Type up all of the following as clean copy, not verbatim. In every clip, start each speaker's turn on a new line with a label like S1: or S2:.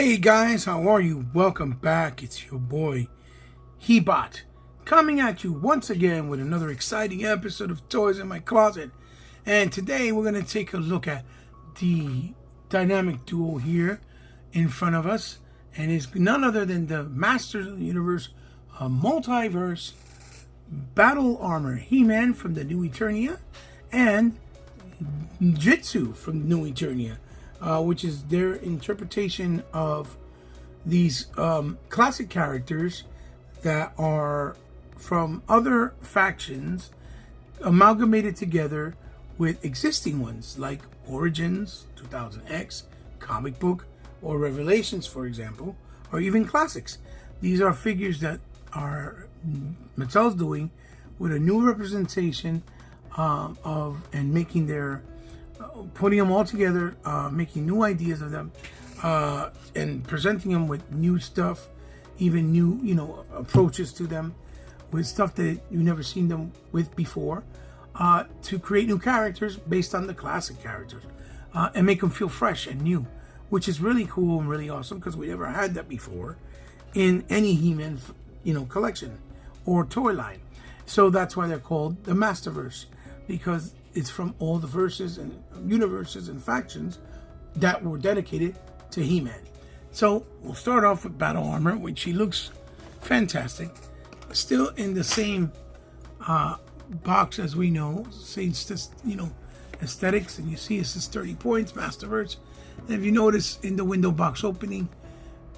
S1: Hey guys, how are you? Welcome back. It's your boy HeBot coming at you once again with another exciting episode of Toys in My Closet. And today we're going to take a look at the dynamic duo here in front of us, and it's none other than the Masters of the Universe multiverse battle armor HeMan from the new Eternia and Jitsu from the new Eternia. Which is their interpretation of these classic characters that are from other factions amalgamated together with existing ones like Origins, 2000X, comic book, or Revelations, for example, or even classics. These are figures that are Mattel's doing with a new representation of and making their putting them all together, making new ideas of them, and presenting them with new stuff, even new, approaches to them, with stuff that you've never seen them with before, to create new characters based on the classic characters, and make them feel fresh and new, which is really cool and really awesome because we never had that before in any He-Man, collection or toy line. So that's why they're called the Masterverse, because it's from all the verses and universes and factions that were dedicated to He-Man. So we'll start off with Battle Armor, which he looks fantastic. Still in the same box as we know, same aesthetics, and you see it says 30 points, Masterverse. And if you notice in the window box opening,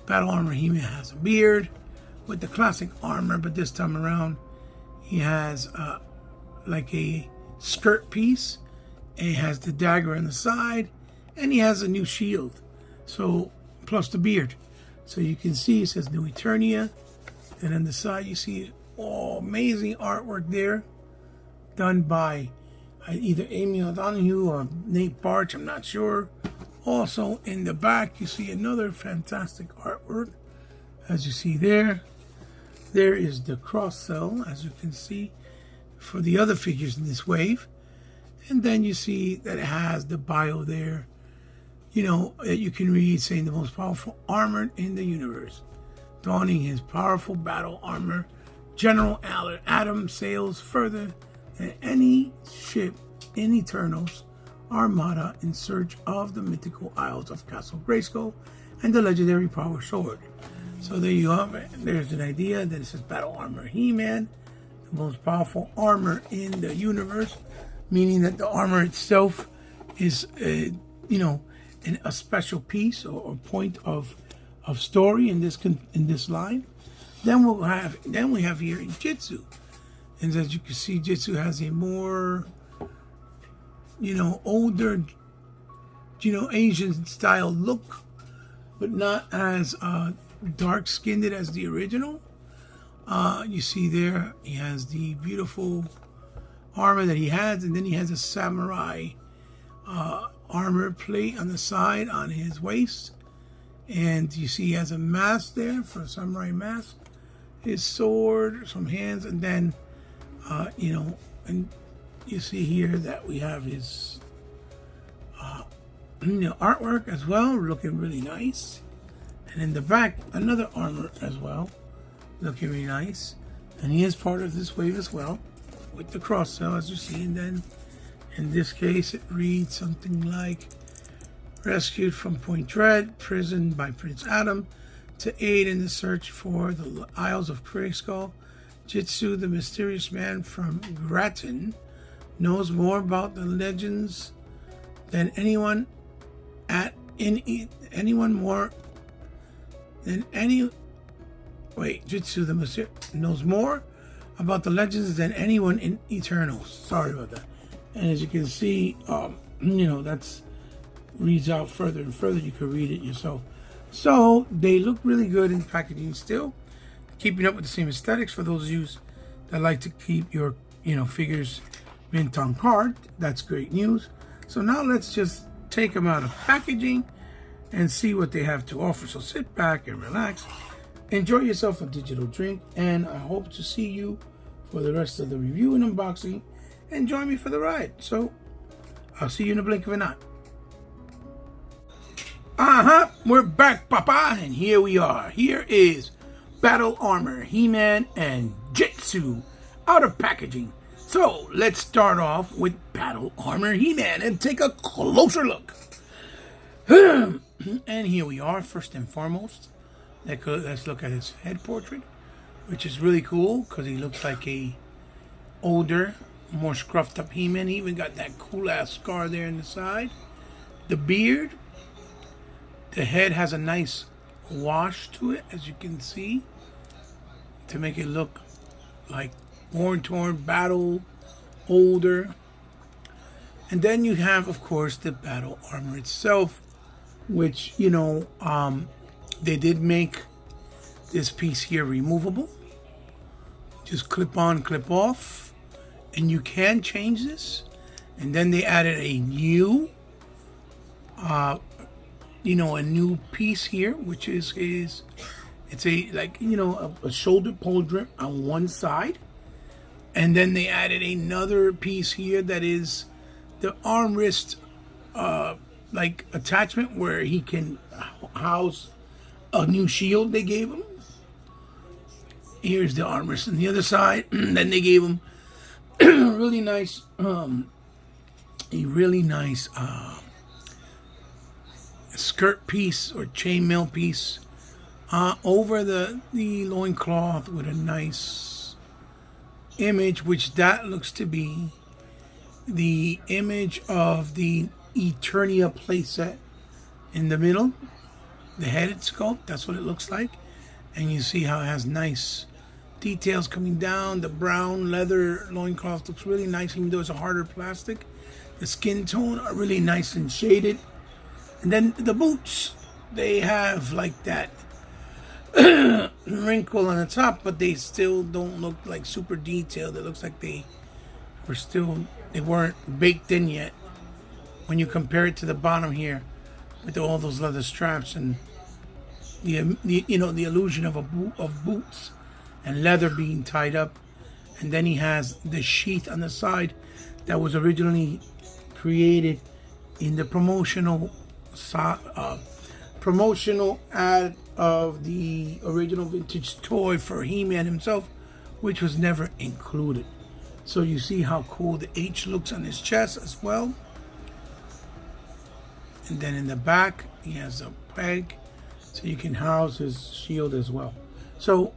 S1: Battle Armor He-Man has a beard with the classic armor, but this time around he has like a skirt piece, and it has the dagger on the side, and he has a new shield, so plus the beard. So you can see it says New Eternia, and on the side you see amazing artwork there done by either Amy O'Donoghue or Nate Barch, I'm not sure. Also in the back you see another fantastic artwork. As you see there is the cross cell, as you can see, for the other figures in this wave. And then you see that it has the bio there, that you can read, saying the most powerful armor in the universe, donning his powerful battle armor. General Adam sails further than any ship in Eternal's armada in search of the mythical Isles of Castle Grayskull and the legendary power sword. So there you have it. There's an idea that it says battle armor He-Man, the most powerful armor in the universe, meaning that the armor itself is, a special piece or point of story in this line. Then we have here in Jitsu, and as you can see, Jitsu has a more, older, Asian style look, but not as dark-skinned as the original. You see there, he has the beautiful armor that he has, and then he has a samurai armor plate on the side on his waist. And you see he has a mask there for a samurai mask, his sword, some hands, and then, and you see here that we have his artwork as well, looking really nice. And in the back, another armor as well, looking really nice. And he is part of this wave as well, with the cross cell, as you see. And then in this case it reads something like, rescued from Point Dread prison by Prince Adam to aid in the search for the Isles of Grayskull, Jitsu, the mysterious man from Grattan, knows more about the legends than anyone Jitsu the Mysterious knows more about the legends than anyone in Eternal. Sorry about that. And as you can see, that's reads out further and further. You can read it yourself. So they look really good in packaging still, keeping up with the same aesthetics for those of you that like to keep your figures mint on card. That's great news. So now let's just take them out of packaging and see what they have to offer. So sit back and relax. Enjoy yourself a digital drink, and I hope to see you for the rest of the review and unboxing, and join me for the ride. So I'll see you in a blink of an eye. We're back, Papa, and here we are. Here is Battle Armor, HeMan, and Jitsu out of packaging. So let's start off with Battle Armor HeMan and take a closer look. And here we are, first and foremost. Let's look at his head portrait, which is really cool because he looks like a older, more scruffed up HeMan. He even got that cool ass scar there in the side. The beard. The head has a nice wash to it, as you can see, to make it look like worn, torn, battle, older. And then you have, of course, the battle armor itself, which, they did make this piece here removable. Just clip on, clip off, and you can change this. And then they added a new a new piece here, which is it's a shoulder pauldron on one side, and then they added another piece here that is the armrest attachment where he can house a new shield they gave him. Here's the armrest on the other side. Then they gave him really nice skirt piece or chainmail piece over the loincloth with a nice image, which that looks to be the image of the Eternia playset in the middle. The head sculpt, that's what it looks like. And you see how it has nice details coming down. The brown leather loincloth looks really nice, even though it's a harder plastic. The skin tone are really nice and shaded. And then the boots, they have like that wrinkle on the top, but they still don't look like super detailed. It looks like they weren't baked in yet. When you compare it to the bottom here, with all those leather straps and the illusion of boots and leather being tied up. And then he has the sheath on the side that was originally created in the promotional ad of the original vintage toy for HeMan himself, which was never included. So you see how cool the H looks on his chest as well. And then in the back, he has a peg, so you can house his shield as well. So,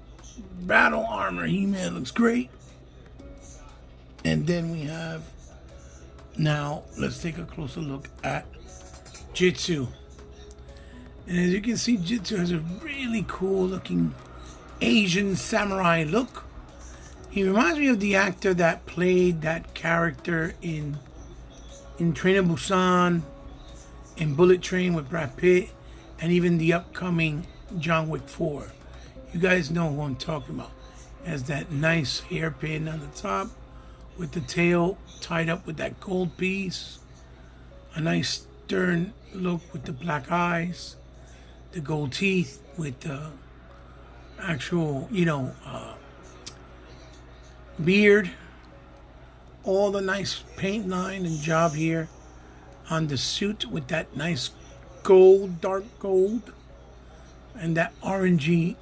S1: battle armor HeMan looks great. And then we have, now, let's take a closer look at Jitsu. And as you can see, Jitsu has a really cool looking Asian samurai look. He reminds me of the actor that played that character in Train to Busan, in Bullet Train with Brad Pitt, and even the upcoming John Wick 4. You guys know who I'm talking about. It has that nice hairpin on the top with the tail tied up with that gold piece. A nice stern look with the black eyes. The gold teeth with the actual, beard. All the nice paint line and job here on the suit with that nice gold, dark gold, and that orangey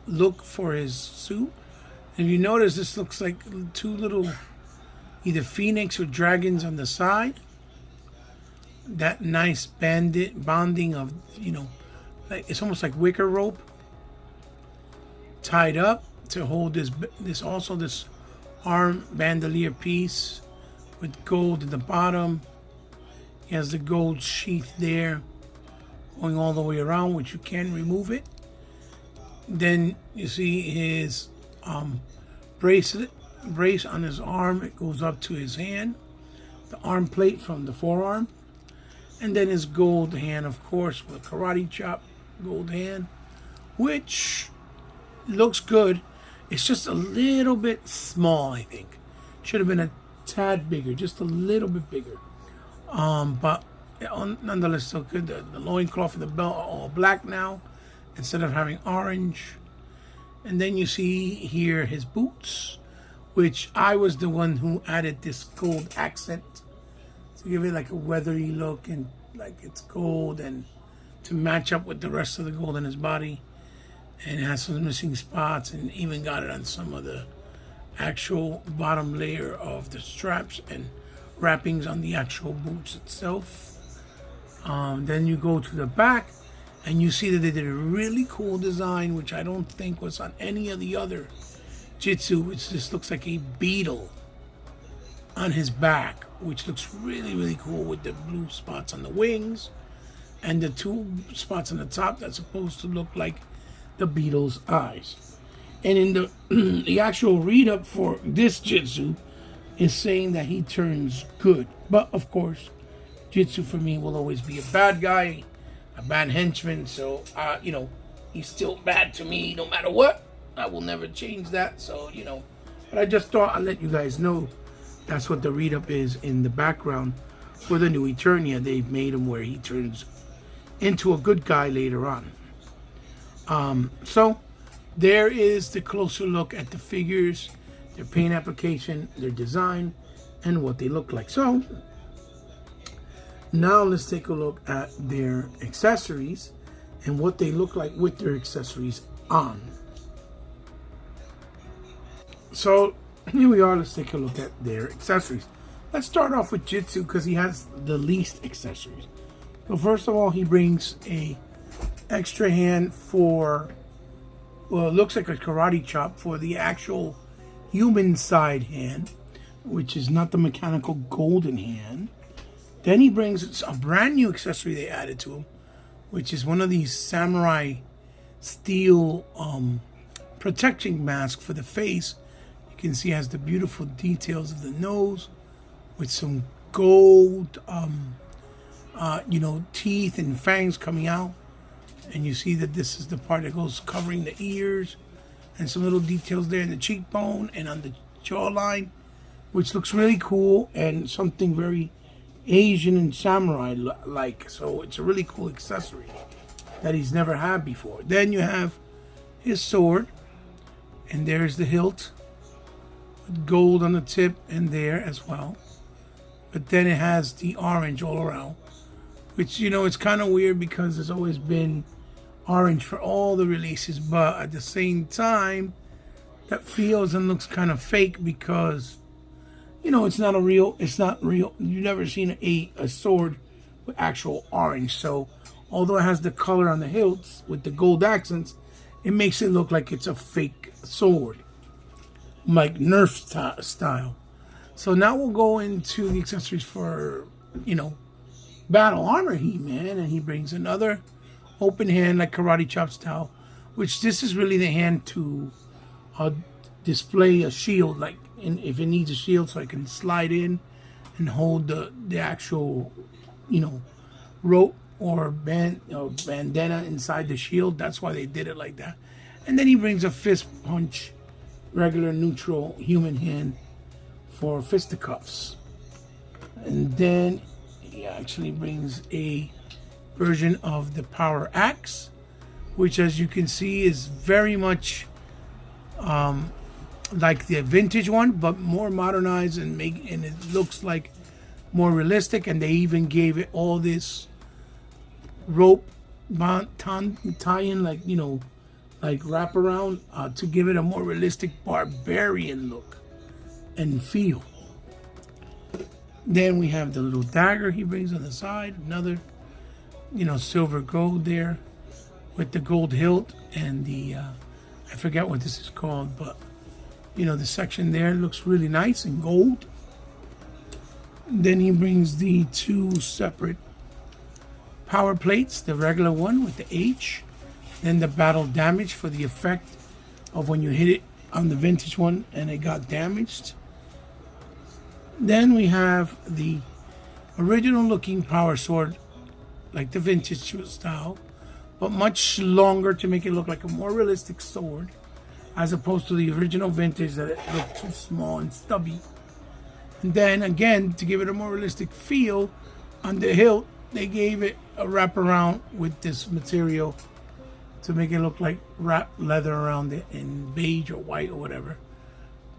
S1: look for his suit. And you notice this looks like two little either phoenix or dragons on the side. That nice bonding of, it's almost like wicker rope tied up to hold this arm bandolier piece with gold at the bottom. He has the gold sheath there going all the way around, which you can remove it. Then you see his brace on his arm. It goes up to his hand. The arm plate from the forearm. And then his gold hand, of course, with a karate chop gold hand, which looks good. It's just a little bit small, I think. Should have been a tad bigger, just a little bit bigger. But nonetheless, still good. The loincloth and the belt are all black now instead of having orange. And then you see here his boots, which I was the one who added this gold accent to give it like a weathery look, and like it's gold and to match up with the rest of the gold in his body. And it has some missing spots, and even got it on some of the actual bottom layer of the straps and wrappings on the actual boots itself. Then you go to the back and you see that they did a really cool design, which I don't think was on any of the other Jitsu, which just looks like a beetle on his back, which looks really, really cool with the blue spots on the wings and the two spots on the top that's supposed to look like the beetle's eyes. And in the the actual read-up for this Jitsu is saying that he turns good. But of course, Jitsu for me will always be a bad guy, a bad henchman. So, you know, he's still bad to me no matter what. I will never change that. So, you know, but I just thought I'd let you guys know that's what the read-up is in the background for the new Eternia. They've made him where he turns into a good guy later on. So there is the closer look at the figures, their paint application, their design, and what they look like. So now let's take a look at their accessories and what they look like with their accessories on. So here we are. Let's take a look at their accessories. Let's start off with Jitsu because he has the least accessories. So first of all, he brings a extra hand for, well, it looks like a karate chop for the actual human side hand, which is not the mechanical golden hand. Then he brings a brand new accessory they added to him, which is one of these samurai steel protection masks for the face. You can see it has the beautiful details of the nose with some gold, you know, teeth and fangs coming out. And you see that this is the part that goes covering the ears and some little details there in the cheekbone and on the jawline, which looks really cool and something very Asian and samurai-like. So it's a really cool accessory that he's never had before. Then you have his sword, and there's the hilt with gold on the tip and there as well. But then it has the orange all around, which, you know, it's kind of weird because there's always been orange for all the releases, but at the same time that feels and looks kind of fake because, you know, it's not real. You've never seen a sword with actual orange. So although it has the color on the hilts with the gold accents, it makes it look like it's a fake sword, like Nerf style. So now we'll go into the accessories for, you know, battle armor HeMan, and he brings another open hand like karate chop style, which this is really the hand to display a shield, like if it needs a shield, so I can slide in and hold the actual, you know, rope or bandana inside the shield. That's why they did it like that. And then he brings a fist punch, regular neutral human hand for fisticuffs. And then he actually brings a version of the power axe, which, as you can see, is very much like the vintage one, but more modernized and it looks like more realistic. And they even gave it all this rope tie-in, like, you know, like wrap around to give it a more realistic barbarian look and feel. Then we have the little dagger he brings on the side, another, you know, silver gold there with the gold hilt and the I forget what this is called, but, you know, the section there looks really nice and gold. Then he brings the two separate power plates, the regular one with the H, then the battle damage for the effect of when you hit it on the vintage one and it got damaged. Then we have the original looking power sword, like the vintage style, but much longer to make it look like a more realistic sword, as opposed to the original vintage that it looked too small and stubby. And then again, to give it a more realistic feel, on the hilt, they gave it a wraparound with this material to make it look like wrapped leather around it in beige or white or whatever,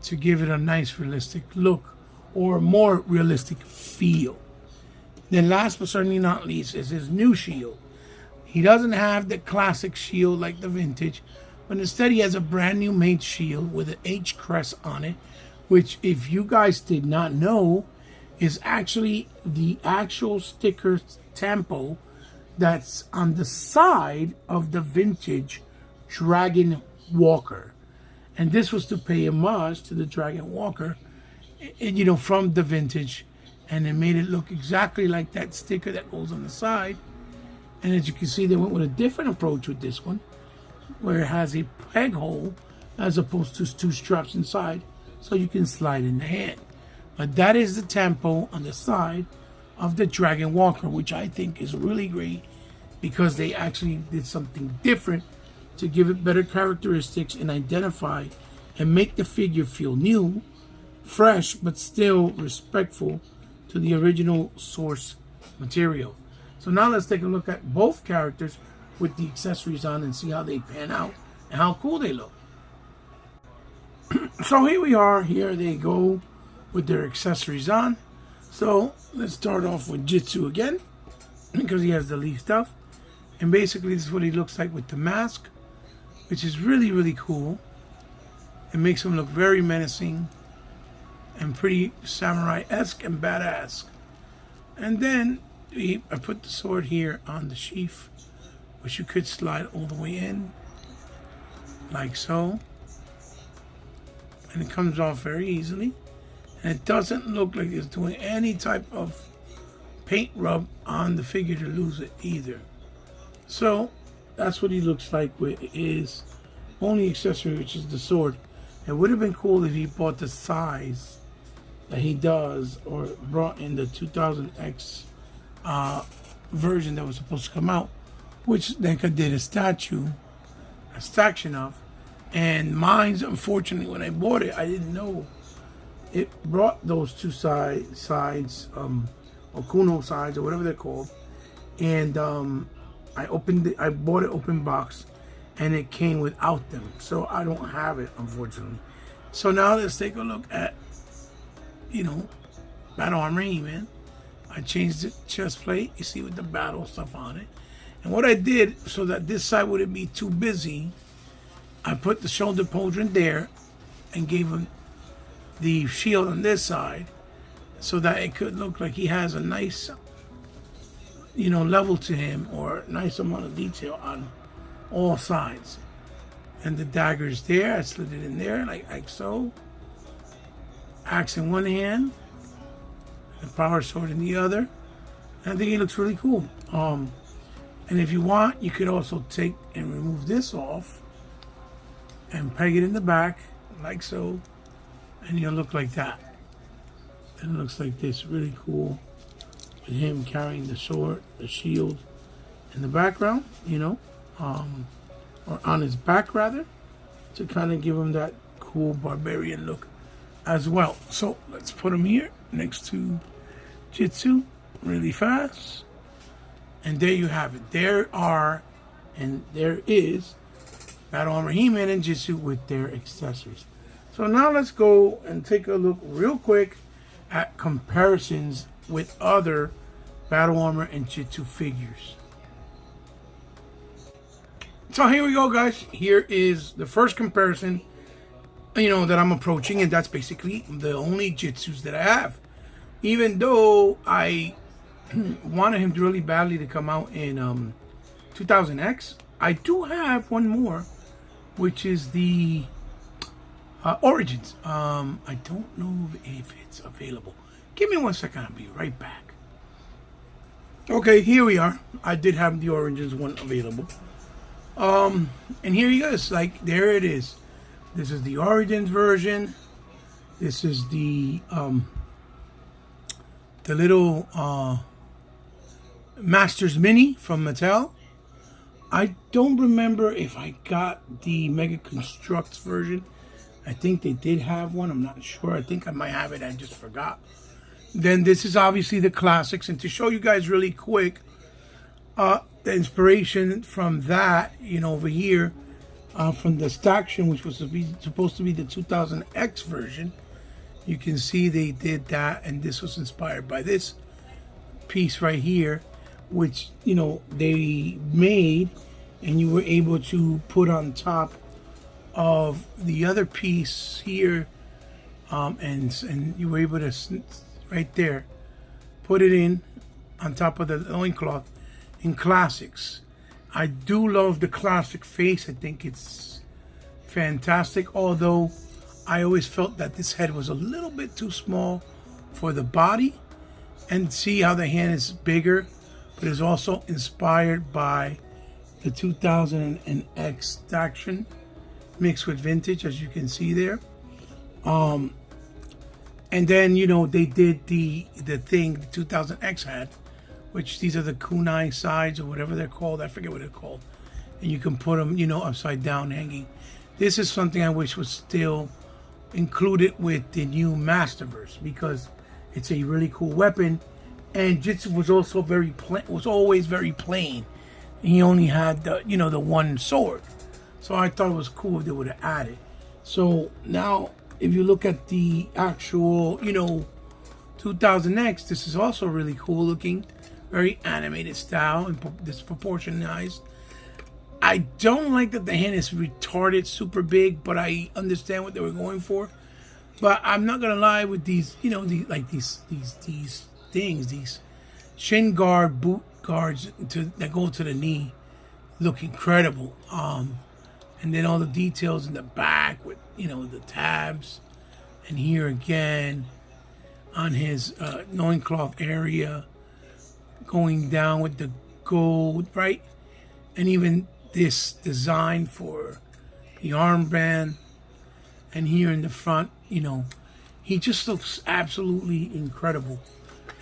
S1: to give it a nice realistic look or more realistic feel. Then last but certainly not least is his new shield, He doesn't have the classic shield like the vintage, but instead he has a brand new made shield with an H crest on it, which, if you guys did not know, is actually the actual sticker tempo that's on the side of the vintage Dragon Walker. And this was to pay homage to the Dragon Walker, you know, from the vintage. And it made it look exactly like that sticker that goes on the side. And as you can see, they went with a different approach with this one, where it has a peg hole as opposed to two straps inside, so you can slide in the hand. But that is the tempo on the side of the Dragon Walker, which I think is really great because they actually did something different to give it better characteristics and identify and make the figure feel new, fresh, but still respectful to the original source material. So now let's take a look at both characters with the accessories on and see how they pan out and how cool they look. So here we are. Here they go with their accessories on. So let's start off with Jitsu again, because he has the leaf stuff. And basically this is what he looks like with the mask, which is really, really cool. It makes him look very menacing and pretty samurai-esque and badass. And then I put the sword here on the sheath, which you could slide all the way in, like so. And it comes off very easily. And it doesn't look like it's doing any type of paint rub on the figure to lose it either. So that's what he looks like with his only accessory, which is the sword. It would have been cool if he bought the size that he does, or brought in the 2000X version that was supposed to come out, which they did a staction of. And mine's, unfortunately, when I bought it, I didn't know it brought those two sides, or Kuno sides, or whatever they're called. And I bought it open box, and it came without them, so I don't have it, unfortunately. So now let's take a look at, you know, Battle Armor HeMan. I changed the chest plate, you see, with the battle stuff on it. And what I did, so that this side wouldn't be too busy, I put the shoulder pauldron there and gave him the shield on this side, so that it could look like he has a nice, you know, level to him, or a nice amount of detail on all sides. And the dagger's there, I slid it in there like so. Axe in one hand, the power sword in the other. And I think he looks really cool. And if you want, you could also take and remove this off and peg it in the back like so, and you'll look like that. And it looks like this, really cool, with him carrying the sword, the shield in the background, you know, or on his back rather, to kind of give him that cool barbarian look as well. So let's put him here next to Jitsu really fast. And there you have it. There is Battle Armor HeMan and Jitsu with their accessories. So now let's go and take a look real quick at comparisons with other Battle Armor and Jitsu figures. So here we go, guys. Here is the first comparison, you know, that I'm approaching, and that's basically the only Jitsus that I have. Even though I wanted him really badly to come out in 2000X, I do have one more, which is the Origins. I don't know if it's available. Give me 1 second, I'll be right back. Okay, here we are. I did have the Origins one available. And here he is, like, there it is. This is the Origins version. This is the little Masters Mini from Mattel. I don't remember if I got the Mega Constructs version. I think they did have one. I'm not sure. I think I might have it. I just forgot. Then this is obviously the classics. And to show you guys really quick, the inspiration from that, you know, over here, from the Staction, which was supposed to be the 2000X version. You can see they did that, and this was inspired by this piece right here, which, you know, they made, and you were able to put on top of the other piece here, and you were able to, right there, put it in on top of the loincloth in classics. I do love the classic face. I think it's fantastic, although I always felt that this head was a little bit too small for the body. And see how the hand is bigger, but is also inspired by the 2000 and X action mixed with vintage, as you can see there. And then, you know, they did the thing the 2000X had, which these are the kunai sides or whatever they're called. I forget what they're called. And you can put them, you know, upside down hanging. This is something I wish was still included with the new Masterverse, because it's a really cool weapon. And Jitsu was also always very plain. He only had the, you know, the one sword. So I thought it was cool if they would have added. So now, if you look at the actual, you know, 2000X, this is also really cool looking. Very animated style and disproportionized. I don't like that the hand is retarded super big, but I understand what they were going for. But I'm not gonna lie, with these, you know, these things, these shin guard, boot guards that go to the knee, look incredible. And then all the details in the back with, you know, the tabs, and here again on his loincloth area, going down with the gold, right? And even this design for the armband, and here in the front, you know, he just looks absolutely incredible.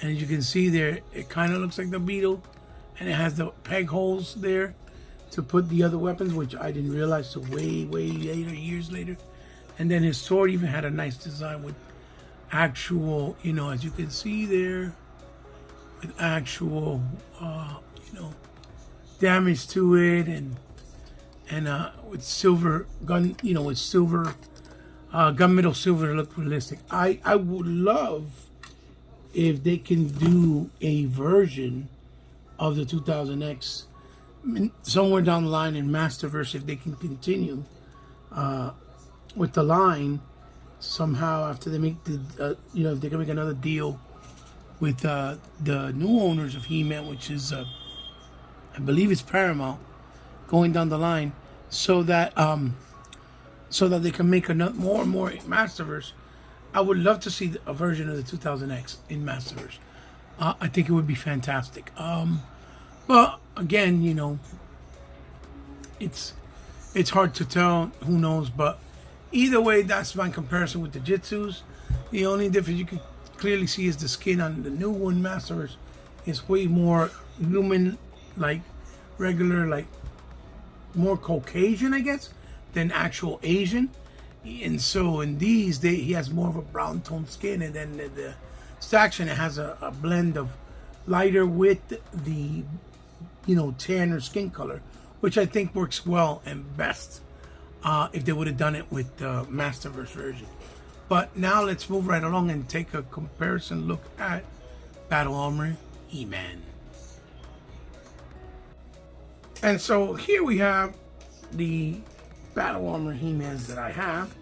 S1: And as you can see there, it kind of looks like the Beetle, and it has the peg holes there to put the other weapons, which I didn't realize till way later, years later. And then his sword even had a nice design with actual, you know, as you can see there, with actual, you know, damage to it, and with silver gun, you know, with silver gunmetal silver to look realistic. I would love if they can do a version of the 2000X somewhere down the line in Masterverse, if they can continue with the line somehow after they make the you know, if they can make another deal with the new owners of HeMan, which is I believe it's Paramount, going down the line, so that they can make more and more Masterverse. I would love to see a version of the 2000X in Masterverse. I think it would be fantastic. But again, you know, it's hard to tell. Who knows? But either way, that's my comparison with the Jitsus. The only difference you can clearly see is the skin on the new one, Masterverse, is way more human, like regular, like more Caucasian, I guess, than actual Asian. And so in these, he has more of a brown tone skin, and then the Staction, it has a blend of lighter with the, you know, tanner skin color, which I think works well and best if they would have done it with the Masterverse version. But now let's move right along and take a comparison look at Battle Armor HeMan. And so here we have the Battle Armor HeMans that I have,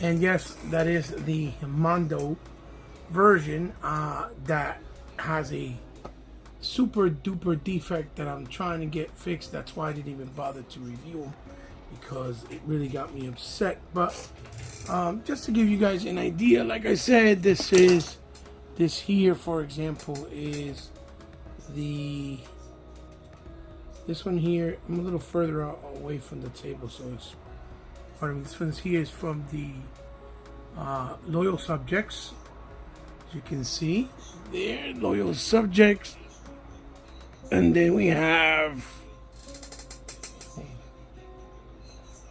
S1: and yes, that is the Mondo version that has a super duper defect that I'm trying to get fixed. That's why I didn't even bother to review them, because it really got me upset. But just to give you guys an idea, like I said, this here, for example, is this one here. I'm a little further away from the table, so it's, pardon me, this one here is from the Loyal Subjects. As you can see, there, Loyal Subjects. And then we have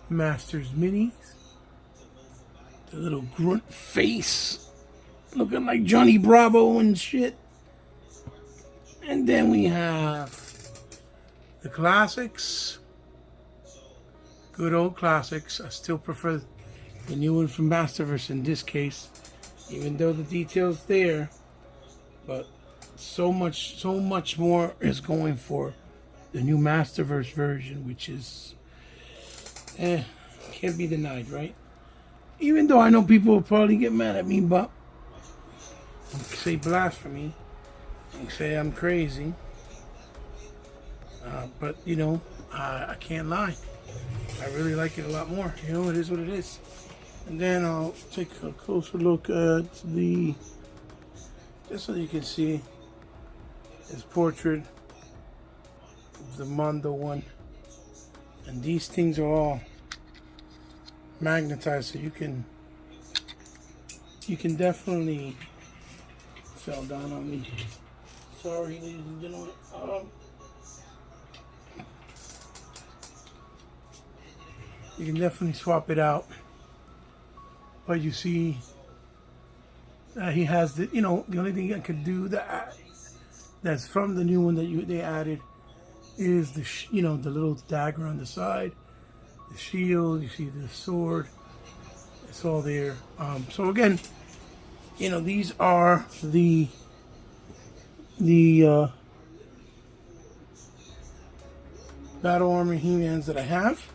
S1: Masters Minis. The little grunt face, looking like Johnny Bravo and shit. And then we have the classics. Good old classics. I still prefer the new one from Masterverse in this case, even though the detail's there. But so much more is going for the new Masterverse version, which is can't be denied, right? Even though I know people will probably get mad at me, but say blasphemy and say I'm crazy. But you know, I can't lie. I really like it a lot more. You know, it is what it is. And then I'll take a closer look at the, just so you can see his portrait of the Mondo one. And these things are all magnetized, so you can definitely, fell down on me. Sorry, ladies and gentlemen. You can definitely swap it out. But you see, he has the, you know, the only thing I could do that's from the new one that they added is the, you know, the little dagger on the side, the shield. You see the sword. It's all there. So again, you know, these are the battle armor He-Mans that I have.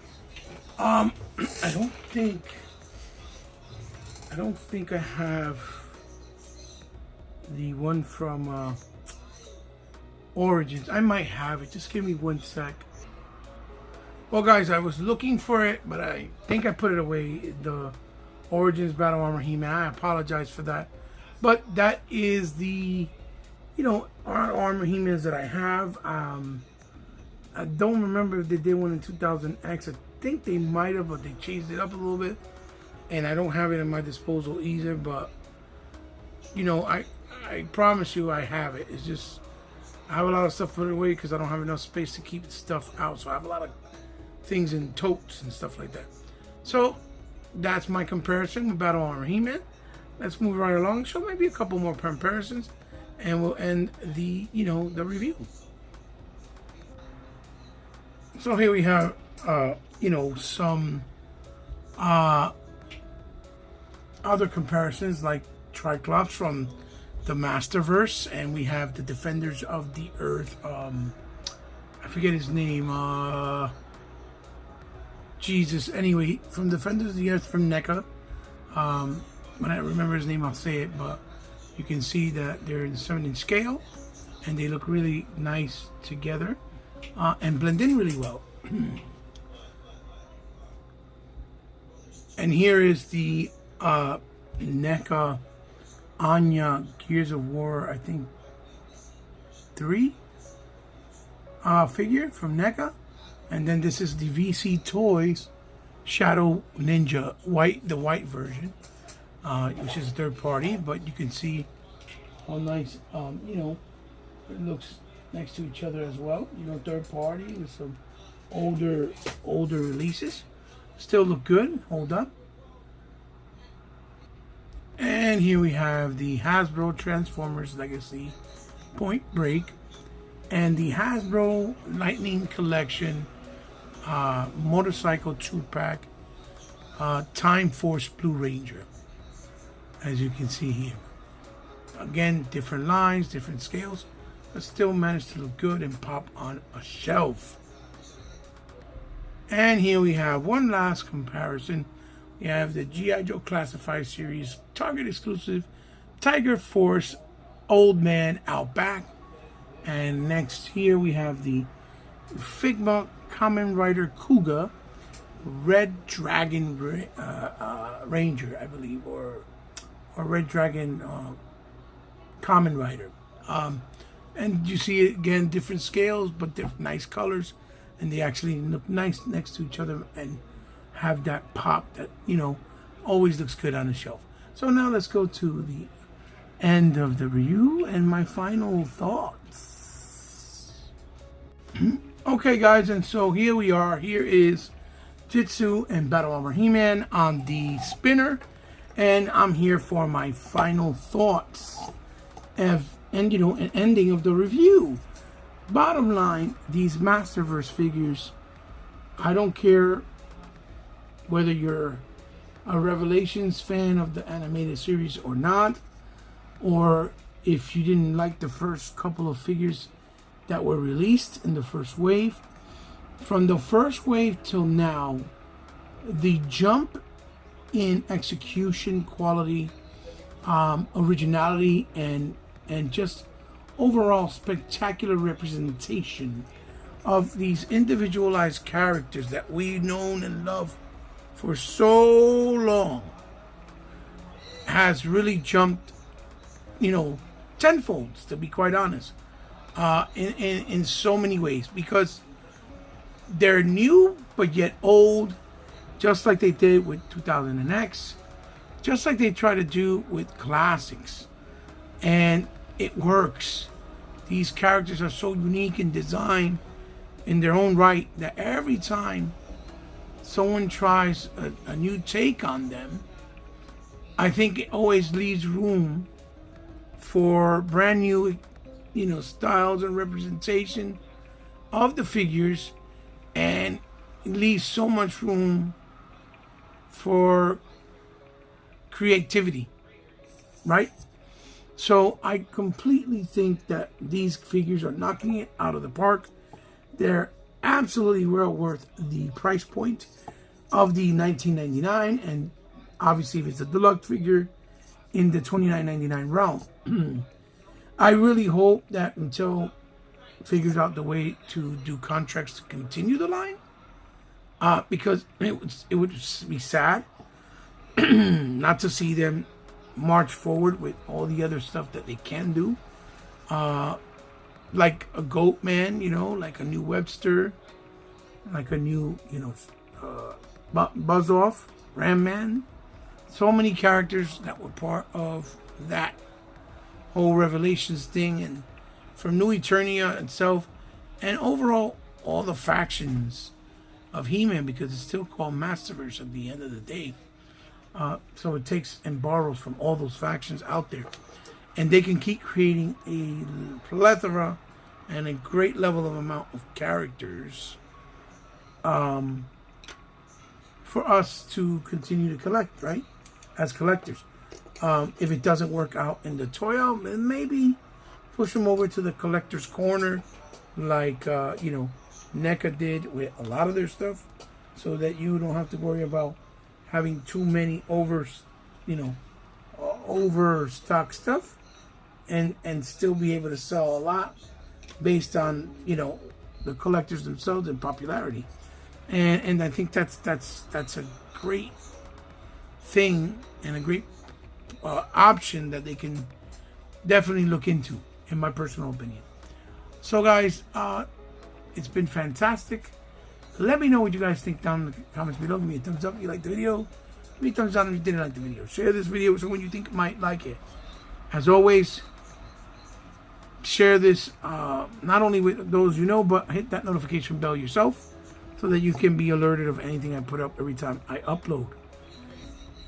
S1: I don't think I have the one from Origins. I might have it. Just give me one sec. Well, guys, I was looking for it, but I think I put it away. The Origins Battle Armor He-Man. I apologize for that. But that is the, you know, armor He-Mans that I have. I don't remember if they did one in 2000X. I think they might have, but they changed it up a little bit. And I don't have it at my disposal either. But, you know, I promise you I have it. It's just, I have a lot of stuff put away because I don't have enough space to keep stuff out. So I have a lot of things in totes and stuff like that. So that's my comparison with Battle Armor He-Man. Let's move right along. Show maybe a couple more comparisons, and we'll end the, you know, the review. So here we have, you know, some other comparisons like Triclops from the Masterverse, and we have the Defenders of the Earth. I forget his name. Jesus. Anyway, from Defenders of the Earth from NECA. When I remember his name, I'll say it. But you can see that they're in 7-inch scale, and they look really nice together and blend in really well. And here is the NECA Anya Gears of War, I think 3 figure from NECA. And then this is the VC Toys Shadow Ninja the white version, which is third party, but you can see how nice, you know, it looks next to each other as well. You know, third party with some older releases. Still look good, hold up. And here we have the Hasbro Transformers Legacy Point Break and the Hasbro Lightning Collection Motorcycle 2-pack Time Force Blue Ranger, as you can see here. Again, different lines, different scales, but still managed to look good and pop on a shelf. And here we have one last comparison. We have the G.I. Joe Classified Series Target exclusive Tiger Force Old Man Outback. And next here we have the Figma Kamen Rider Kuga Red Dragon Ranger, I believe, or Red Dragon Kamen Rider. And you see it again, different scales, but they're nice colors, and they actually look nice next to each other and have that pop that, you know, always looks good on the shelf. So now let's go to the end of the review and my final thoughts. Okay, guys, and so here we are. Here is Jitsu and Battle Armor He-Man on the spinner, and I'm here for my final thoughts and, you know, an ending of the review. Bottom line, these Masterverse figures, I don't care whether you're a Revelations fan of the animated series or not, or if you didn't like the first couple of figures that were released in the first wave. From the first wave till now, the jump in execution quality, originality, and just overall spectacular representation of these individualized characters that we've known and loved for so long has really jumped, tenfold, to be quite honest, in so many ways, because they're new but yet old, just like they did with 2000X, just like they try to do with classics, and it works. These characters are so unique in design in their own right that every time someone tries a new take on them, I think it always leaves room for brand new, styles and representation of the figures, and it leaves so much room for creativity, right? So I completely think that these figures are knocking it out of the park. They're absolutely well worth the price point of the $19.99, and obviously if it's a deluxe figure, in the $29.99 realm. I really hope that Mattel figures out the way to do contracts to continue the line, because it would be sad not to see them march forward with all the other stuff that they can do, like a Goat Man, like a new Webster, like a new, Buzz Off, Ram Man. So many characters that were part of that whole Revelations thing, and from New Eternia itself, and overall all the factions of HeMan, because it's still called Masterverse at the end of the day. So it takes and borrows from all those factions out there, and they can keep creating a plethora and a great level of amount of characters for us to continue to collect, right? As collectors. If it doesn't work out in the toy, then maybe push them over to the collector's corner, like NECA did with a lot of their stuff, so that you don't have to worry about having too many overstock stuff, and still be able to sell a lot based on the collectors themselves and popularity. And I think that's a great thing and a great option that they can definitely look into, in my personal opinion. So guys, it's been fantastic. Let me know what you guys think down in the comments below. Give me a thumbs up if you liked the video. Give me a thumbs down if you didn't like the video. Share this video with someone you think might like it. As always, share this not only with those you know, but hit that notification bell yourself, so that you can be alerted of anything I put up every time I upload.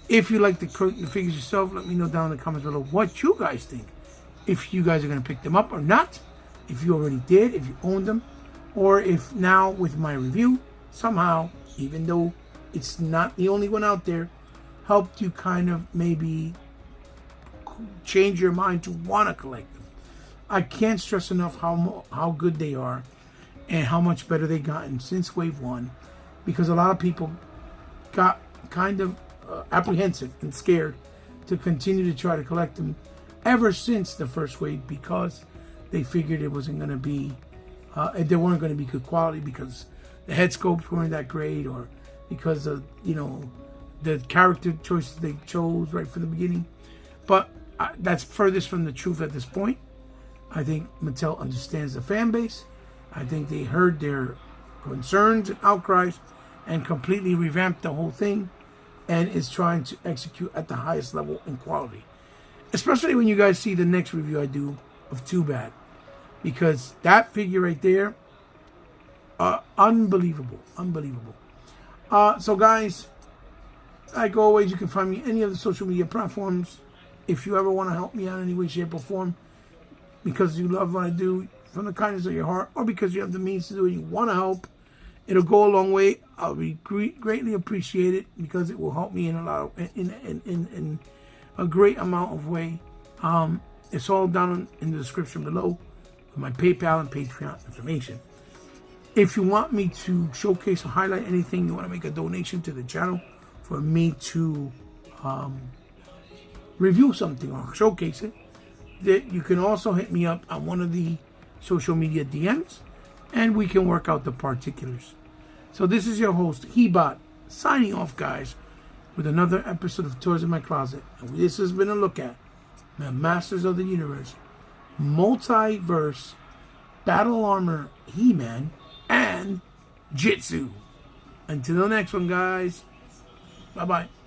S1: If you like the figures yourself, let me know down in the comments below what you guys think. If you guys are going to pick them up or not. If you already did, if you own them. Or if now with my review, somehow, even though it's not the only one out there, helped you kind of maybe change your mind to want to collect them. I can't stress enough how good they are and how much better they've gotten since Wave 1. Because a lot of people got kind of apprehensive and scared to continue to try to collect them ever since the first wave, because they figured it wasn't going to be, they weren't going to be good quality, because the head sculpts weren't that great, or because of the character choices they chose right from the beginning. But that's furthest from the truth at this point. I think Mattel understands the fan base. I think they heard their concerns and outcries and completely revamped the whole thing, and is trying to execute at the highest level in quality. Especially when you guys see the next review I do of Too Bad. Because that figure right there, unbelievable. So guys, like always, you can find me any of the social media platforms. If you ever want to help me out in any way, shape, or form, because you love what I do, from the kindness of your heart, or because you have the means to do it, you want to help, it'll go a long way. I'll be greatly appreciated, because it will help me in a lot of, in a great amount of way. It's all down in the description below with my PayPal and Patreon information. If you want me to showcase or highlight anything, you want to make a donation to the channel for me to review something or showcase it, that you can also hit me up on one of the social media DMs and we can work out the particulars. So this is your host, HeBot, signing off, guys, with another episode of Toys in My Closet. And this has been a look at the Masters of the Universe Multiverse Battle Armor HeMan and Jitsu. Until the next one, guys. Bye-bye.